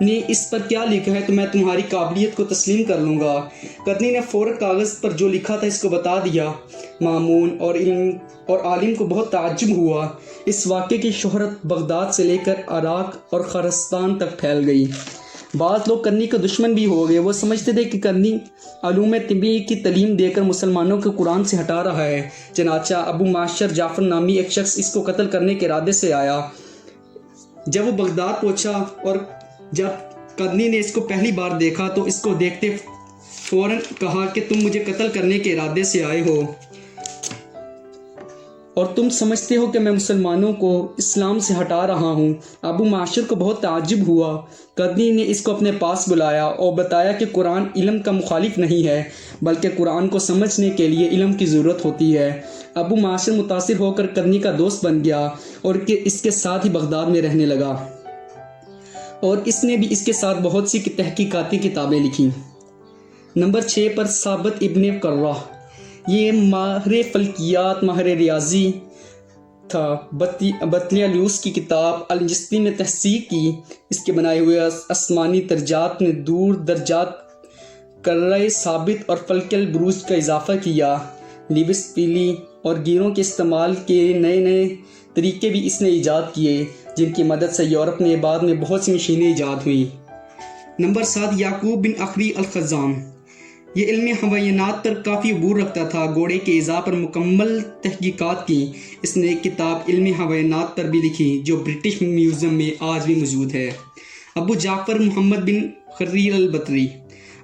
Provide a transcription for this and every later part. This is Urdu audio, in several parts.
نے اس پر کیا لکھا ہے تو میں تمہاری قابلیت کو تسلیم کر لوں گا۔ قرنی نے فوراً کاغذ پر جو لکھا تھا اس کو بتا دیا۔ مامون اور عالم کو بہت تعجب ہوا۔ اس واقعے کی شہرت بغداد سے لے کر عراق اور خراسان تک پھیل گئی۔ بعض لوگ قرنی کا دشمن بھی ہو گئے۔ وہ سمجھتے تھے کہ قرنی علوم طبی کی تعلیم دے کر مسلمانوں کو قرآن سے ہٹا رہا ہے۔ چنانچہ ابو معشر جعفر نامی ایک شخص اس کو قتل کرنے کے ارادے سے آیا۔ جب وہ بغداد پہنچا اور جب قرنی نے اس کو پہلی بار دیکھا تو اس کو دیکھتے فوراً کہا کہ تم مجھے قتل کرنے کے ارادے سے آئے ہو اور تم سمجھتے ہو کہ میں مسلمانوں کو اسلام سے ہٹا رہا ہوں۔ ابو معشر کو بہت تعجب ہوا۔ قرنی نے اس کو اپنے پاس بلایا اور بتایا کہ قرآن علم کا مخالف نہیں ہے بلکہ قرآن کو سمجھنے کے لیے علم کی ضرورت ہوتی ہے۔ ابو معشر متاثر ہو کر قرنی کا دوست بن گیا اور اس کے ساتھ ہی بغداد میں رہنے لگا، اور اس نے بھی اس کے ساتھ بہت سی تحقیقاتی کتابیں لکھیں۔ نمبر 6 پر ثابت ابن قرہ، یہ ماہر فلکیات، ماہر ریاضی تھا۔ بطلیلیوس کی کتاب الجستی میں تحقیق کی۔ اس کے بنائے ہوئے آسمانی درجات نے دور درجات، قرۂ ثابت اور فلک البروج کا اضافہ کیا۔ لیوس پیلی اور گیروں کے استعمال کے نئے نئے طریقے بھی اس نے ایجاد کیے، جن کی مدد سے یورپ میں بعد میں بہت سی مشینیں ایجاد ہوئیں۔ نمبر 7 یعقوب بن اخری الخزام، یہ علم حیوانات پر کافی عبور رکھتا تھا۔ گھوڑے کے اعضاء پر مکمل تحقیقات کی۔ اس نے ایک کتاب علم حیوانات پر بھی لکھی جو برٹش میوزیم میں آج بھی موجود ہے۔ ابو جعفر محمد بن خریر البطری،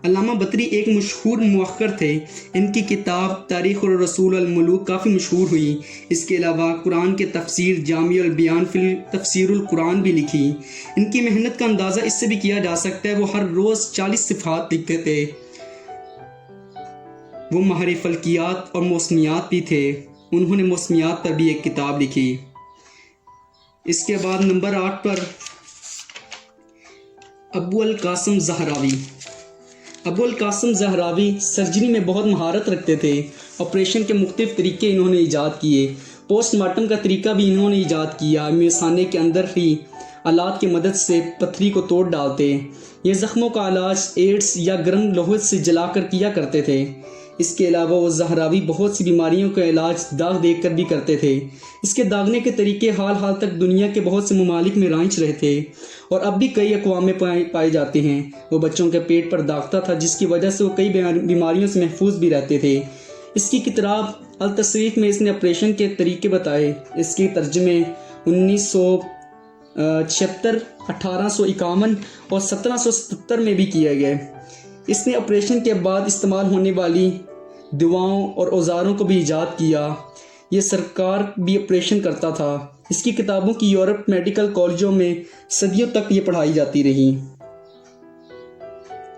علامہ بطری ایک مشہور مؤخر تھے۔ ان کی کتاب تاریخ الرسول الملوک کافی مشہور ہوئی۔ اس کے علاوہ قرآن کے تفسیر جامع البیان فی تفسیر القرآن بھی لکھی۔ ان کی محنت کا اندازہ اس سے بھی کیا جا سکتا ہے، وہ ہر روز 40 صفحات لکھتے تھے۔ وہ ماہر فلکیات اور موسمیات بھی تھے۔ انہوں نے موسمیات پر بھی ایک کتاب لکھی۔ اس کے بعد نمبر 8 پر ابو القاسم زہراوی۔ ابو القاسم زہراوی سرجری میں بہت مہارت رکھتے تھے۔ آپریشن کے مختلف طریقے انہوں نے ایجاد کیے۔ پوسٹ مارٹم کا طریقہ بھی انہوں نے ایجاد کیا۔ میخانے کے اندر ہی آلات کی مدد سے پتھری کو توڑ ڈالتے۔ یہ زخموں کا علاج ایڈز یا گرم لوہے سے جلا کر کیا کرتے تھے۔ اس کے علاوہ وہ زہراوی بہت سی بیماریوں کا علاج داغ دیکھ کر بھی کرتے تھے۔ اس کے داغنے کے طریقے حال تک دنیا کے بہت سے ممالک میں رائج رہے تھے اور اب بھی کئی اقوام میں پائے جاتے ہیں۔ وہ بچوں کے پیٹ پر داغتا تھا، جس کی وجہ سے وہ کئی بیماریوں سے محفوظ بھی رہتے تھے۔ اس کی کتاب التصریف میں اس نے آپریشن کے طریقے بتائے۔ اس کے ترجمے 1976، 1851 اور 1777 میں بھی کیے گئے۔ اس نے آپریشن کے بعد استعمال ہونے والی دواؤں اور اوزاروں کو بھی ایجاد کیا۔ یہ سرکار بھی آپریشن کرتا تھا۔ اس کی کتابوں کی یورپ میڈیکل کالجوں میں صدیوں تک یہ پڑھائی جاتی رہی۔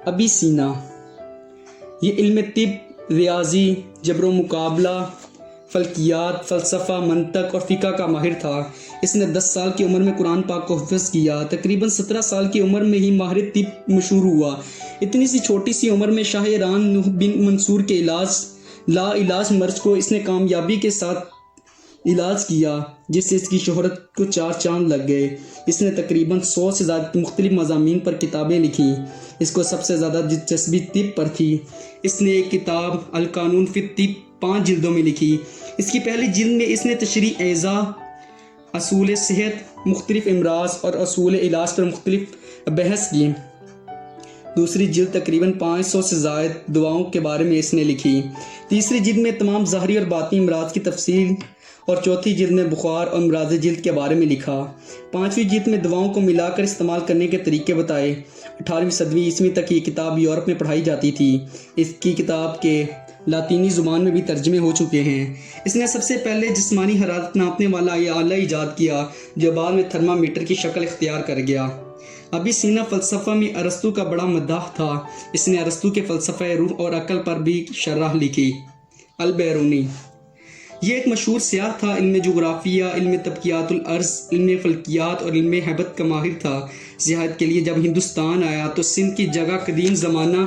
ابی سینا، یہ علم طب، ریاضی، جبر و مقابلہ، فلکیات، فلسفہ، منطق اور فقہ کا ماہر تھا۔ اس نے 10 سال کی عمر میں قرآن پاک کو حفظ کیا۔ تقریباً 17 سال کی عمر میں ہی ماہر طب مشہور ہوا۔ اتنی سی چھوٹی سی عمر میں شاہ ایران نوح بن منصور کے لا علاج مرض کو اس نے کامیابی کے ساتھ علاج کیا، جس سے اس کی شہرت کو 4 چاند لگ گئے۔ اس نے تقریباً 100 سے زیادہ مختلف مضامین پر کتابیں لکھی۔ اس کو سب سے زیادہ دلچسپی طب پر تھی۔ اس نے ایک کتاب القانون فی الطب 5 جلدوں میں لکھی۔ اس کی پہلی جلد میں اس نے تشریح اعضاء، اصول صحت، مختلف امراض اور اصول علاج پر مختلف بحث کی۔ دوسری جلد تقریباً 500 سے زائد دواؤں کے بارے میں اس نے لکھی۔ تیسری جلد میں تمام ظاہری اور باطنی امراض کی تفصیل اور چوتھی جلد میں بخار اور امراض جلد کے بارے میں لکھا۔ 5ویں جلد میں دواؤں کو ملا کر استعمال کرنے کے طریقے بتائے۔ 18ویں صدی عیسوی تک یہ کتاب یورپ میں پڑھائی جاتی تھی۔ اس کی کتاب کے لاطینی زبان میں بھی ترجمے ہو چکے ہیں۔ اس نے سب سے پہلے جسمانی حرارت ناپنے والا یہ آلہ ایجاد کیا، جو بعد میں تھرمامیٹر کی شکل اختیار کر گیا۔ ابی سینا فلسفہ میں ارسطو کا بڑا مداح تھا۔ اس نے ارسطو کے فلسفہ روح اور عقل پر بھی شرح لکھی۔ البیرونی، یہ ایک مشہور سیاح تھا۔ علم جغرافیہ، علم طبقیات الارض، علم فلکیات اور علم ہیبت کا ماہر تھا۔ سیاحت کے لیے جب ہندوستان آیا تو سندھ کی جگہ قدیم زمانہ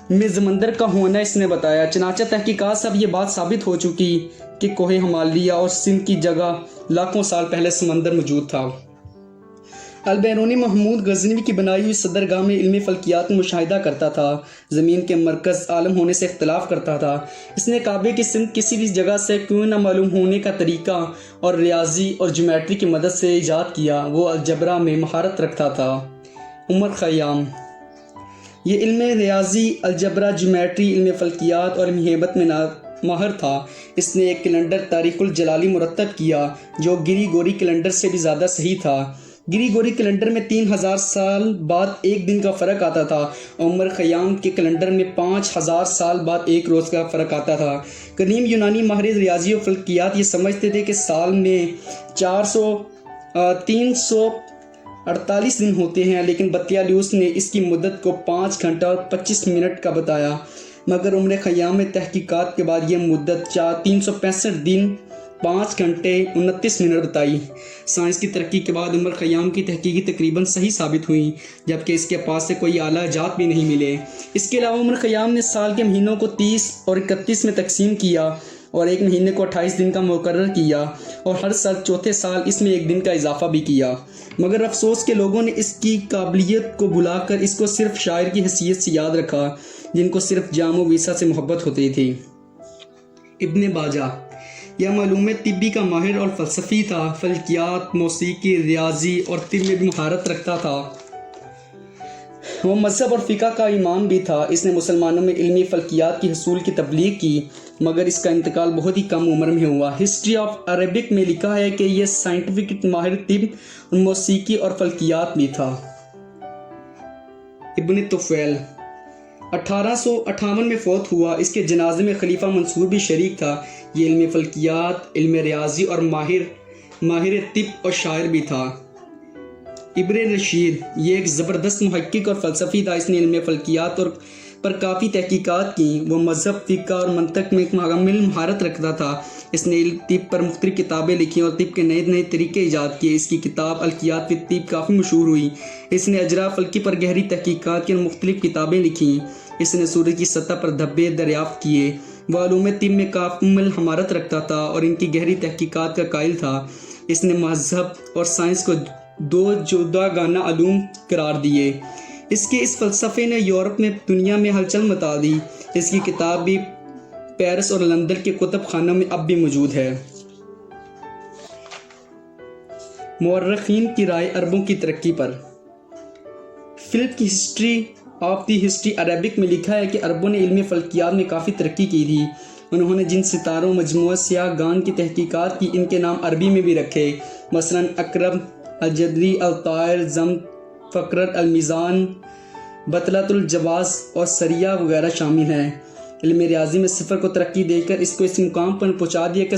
میں سمندر کا ہونا اس نے بتایا۔ چنانچہ تحقیقات سے اب یہ بات ثابت ہو چکی کہ کوہ ہمالیہ اور سندھ کی جگہ لاکھوں سال پہلے سمندر موجود تھا۔ البیرونی محمود غزنوی کی بنائی ہوئی صدرگاہ میں علمی فلکیات میں مشاہدہ کرتا تھا، زمین کے مرکز عالم ہونے سے اختلاف کرتا تھا۔ اس نے کعبے کی سمت کسی بھی جگہ سے کیوں نہ معلوم ہونے کا طریقہ اور ریاضی اور جیومیٹری کی مدد سے ایجاد کیا۔ وہ الجبرا میں مہارت رکھتا تھا۔ عمر خیام یہ علم ریاضی، الجبرا، جیومیٹری، علم فلکیات اور علم ہیبت میں ماہر تھا۔ اس نے ایک کیلنڈر تاریخ الجلالی مرتب کیا جو گریگوری کیلنڈر سے بھی زیادہ صحیح تھا۔ گریگوری کیلنڈر میں 3000 سال بعد ایک دن کا فرق آتا تھا، اور عمر خیام کے کیلنڈر میں 5000 سال بعد ایک روز کا فرق آتا تھا۔ قدیم یونانی ماہر ریاضی و فلکیات یہ سمجھتے تھے کہ سال میں 348 دن ہوتے ہیں، لیکن بطلیموس نے اس کی مدت کو 5 گھنٹہ اور 25 منٹ کا بتایا، مگر عمر خیام نے تحقیقات کے بعد یہ مدت 365 دن 5 گھنٹے 29 منٹ بتائی۔ سائنس کی ترقی کے بعد عمر خیام کی تحقیقی تقریباً صحیح ثابت ہوئی، جبکہ اس کے پاس سے کوئی اعلیٰ اجات بھی نہیں ملے۔ اس کے علاوہ عمر خیام نے سال کے مہینوں کو 30 اور 31 میں تقسیم کیا اور ایک مہینے کو 28 دن کا مقرر کیا، اور ہر سال چوتھے سال اس میں ایک دن کا اضافہ بھی کیا۔ مگر افسوس کہ لوگوں نے اس کی قابلیت کو بھلا کر اس کو صرف شاعر کی حیثیت سے یاد رکھا، جن کو صرف جام و ویسا سے محبت ہوتی تھی۔ ابن باجہ یہ معلوم طبی کا ماہر اور فلسفی تھا۔ فلکیات، موسیقی، ریاضی اور طب میں بھی مہارت رکھتا تھا۔ وہ مذہب اور فقہ کا امام بھی تھا۔ اس نے مسلمانوں میں علمی فلکیات کی حصول کی تبلیغ کی، مگر اس کا انتقال بہت ہی کم عمر میں ہوا۔ ہسٹری آف عربک میں لکھا ہے کہ یہ سائنٹیفک ماہر طب، موسیقی اور فلکیات بھی تھا۔ ابن طفیل 1858 میں فوت ہوا۔ اس کے جنازے میں خلیفہ منصور بھی شریک تھا۔ یہ علم فلکیات، علم ریاضی اور ماہر طب اور شاعر بھی تھا۔ ابن رشید یہ ایک زبردست محقق اور فلسفی تھا۔ اس نے علم فلکیات پر کافی تحقیقات کی۔ وہ مذہب، فقہ اور منطق میں مکمل مہارت رکھتا تھا۔ اس نے طب پر مختلف کتابیں لکھی اور طب کے نئے نئے طریقے ایجاد کیے۔ اس کی کتاب الکیات فی الطب کافی مشہور ہوئی۔ اس نے اجراء فلکی پر گہری تحقیقات کی اور مختلف کتابیں لکھیں۔ اس نے سورج کی سطح پر دھبے دریافت کیے۔ وہ علوم طب میں کامل مہارت رکھتا تھا اور ان کی گہری تحقیقات کا قائل تھا۔ اس نے مذہب اور سائنس کو 2 جداگانہ علوم قرار دیے۔ اس کے اس فلسفے نے یورپ میں دنیا میں ہلچل مچا دی۔ اس کی کتاب بھی پیرس اور لندن کے کتب خانوں میں اب بھی موجود ہے۔ مورخین کی رائے عربوں کی ترقی پر۔ فلپ کی history of the history Arabic میں لکھا ہے کہ عربوں نے علمی فلکیات میں کافی ترقی کی تھی۔ انہوں نے جن ستاروں، مجموعہ سیاہ گان کی تحقیقات کی، ان کے نام عربی میں بھی رکھے، مثلاً عقرب، الجدری، الطائر، زمن، فقرت، المیزان، بطلۃ الجواز اور سریہ وغیرہ شامل ہیں۔ علم ریاضی میں صفر کو ترقی دے کر اس کو اس مقام پر پہنچا دیا کہ